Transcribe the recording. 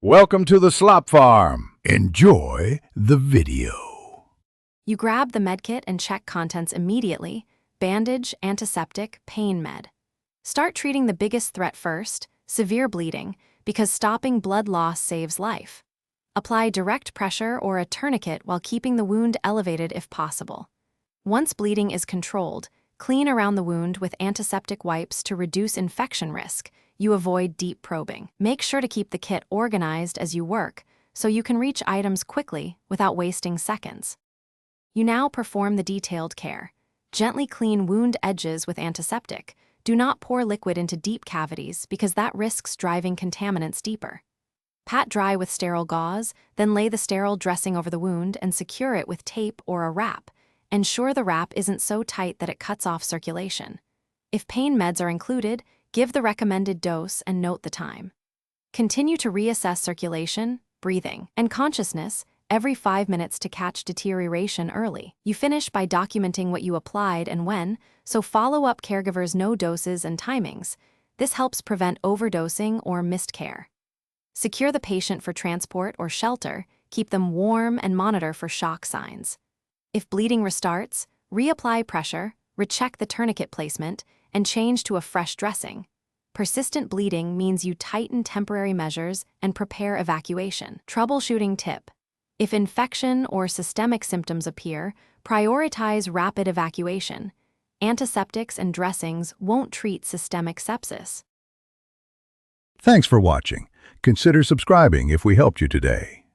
Welcome to the slop farm. Enjoy the video. You grab the medkit and check contents immediately: bandage, antiseptic, pain med. Start treating the biggest threat first, severe bleeding, because stopping blood loss saves life. Apply direct pressure or a tourniquet while keeping the wound elevated if possible. Once bleeding is controlled, clean around the wound with antiseptic wipes to reduce infection risk. You avoid deep probing. Make sure to keep the kit organized as you work, so you can reach items quickly without wasting seconds. You now perform the detailed care. Gently clean wound edges with antiseptic. Do not pour liquid into deep cavities because that risks driving contaminants deeper. Pat dry with sterile gauze, then lay the sterile dressing over the wound and secure it with tape or a wrap. Ensure the wrap isn't so tight that it cuts off circulation. If pain meds are included, give the recommended dose and note the time. Continue to reassess circulation, breathing, and consciousness every 5 minutes to catch deterioration early. You finish by documenting what you applied and when, so follow up caregivers know doses and timings. This helps prevent overdosing or missed care. Secure the patient for transport or shelter, keep them warm, and monitor for shock signs. If bleeding restarts, reapply pressure, recheck the tourniquet placement, and change to a fresh dressing. Persistent bleeding means you tighten temporary measures and prepare evacuation. Troubleshooting tip: if infection or systemic symptoms appear, prioritize rapid evacuation. Antiseptics and dressings won't treat systemic sepsis. Thanks for watching. Consider subscribing if we helped you today.